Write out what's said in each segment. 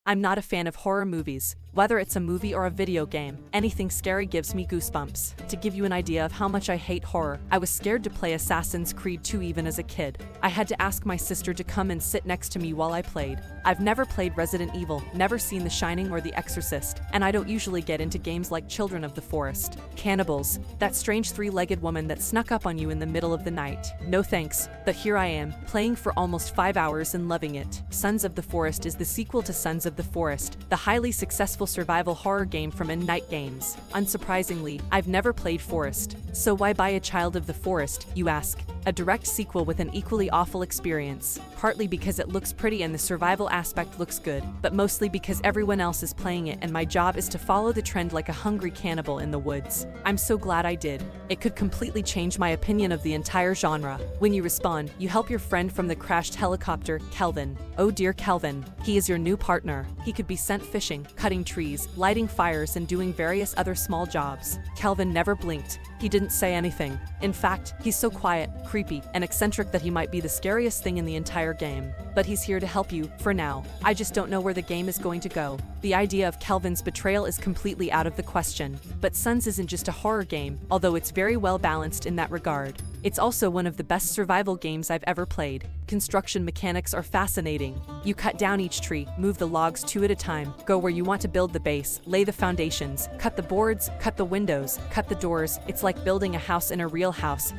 I'm not a fan of horror movies. Whether it's a movie or a video game, anything scary gives me goosebumps. To give you an idea of how much I hate horror, I was scared to play Assassin's Creed 2 even as a kid. I had to ask my sister to come and sit next to me while I played. I've never played Resident Evil, never seen The Shining or The Exorcist, and I don't usually get into games like Children of the Forest. Cannibals, that strange three-legged woman that snuck up on you in the middle of the night. No thanks, but here I am, playing for almost 5 hours and loving it. Sons of the Forest is the sequel to Sons of the Forest, the highly successful survival horror game from Night Games. Unsurprisingly, I've never played Forest. So why buy a Child of the Forest, you ask? A direct sequel with an equally awful experience. Partly because it looks pretty and the survival aspect looks good, but mostly because everyone else is playing it and my job is to follow the trend like a hungry cannibal in the woods. I'm so glad I did. It could completely change my opinion of the entire genre. When you respawn, you help your friend from the crashed helicopter, Kelvin. Oh dear Kelvin. He is your new partner. He could be sent fishing, cutting trees, lighting fires and doing various other small jobs. Kelvin never blinked. He didn't say anything. In fact, he's so quiet, creepy, and eccentric that he might be the scariest thing in the entire game. But he's here to help you, for now. I just don't know where the game is going to go. The idea of Kelvin's betrayal is completely out of the question. But Sons isn't just a horror game, although it's very well balanced in that regard. It's also one of the best survival games I've ever played. Construction mechanics are fascinating. You cut down each tree, move the logs 2 at a time, go where you want to build the base, lay the foundations, cut the boards, cut the windows, cut the doors. It's like building a house in a real house.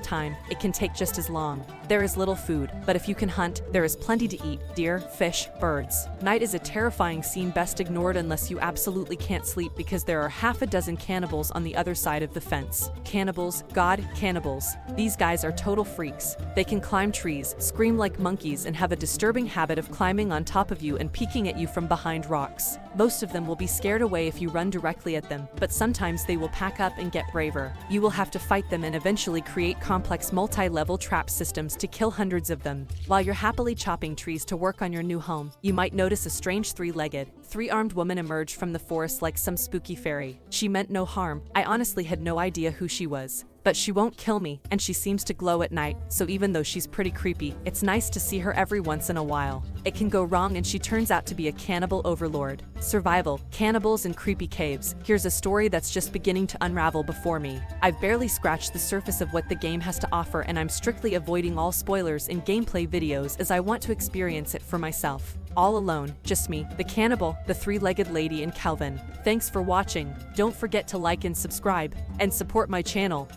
It can take just as long. There is little food, but if you can hunt, there is plenty to eat: deer, fish, birds. Night is a terrifying scene best ignored unless you absolutely can't sleep because there are half a dozen cannibals on the other side of the fence. Cannibals, God, cannibals. These guys are total freaks. They can climb trees, scream like monkeys, and have a disturbing habit of climbing on top of you and peeking at you from behind rocks. Most of them will be scared away if you run directly at them, but sometimes they will pack up and get braver. You will have to fight them and eventually create complex multi-level trap systems to kill hundreds of them. While you're happily chopping trees to work on your new home, you might notice a strange three-legged, three-armed woman emerge from the forest like some spooky fairy. She meant no harm. I honestly had no idea who she was. But she won't kill me, and she seems to glow at night, so even though she's pretty creepy, it's nice to see her every once in a while. It can go wrong and she turns out to be a cannibal overlord. Survival, cannibals and creepy caves. Here's a story that's just beginning to unravel before me. I've barely scratched the surface of what the game has to offer and I'm strictly avoiding all spoilers in gameplay videos as I want to experience it for myself. All alone, just me, the cannibal, the three-legged lady and Kelvin. Thanks for watching. Don't forget to like and subscribe, and support my channel.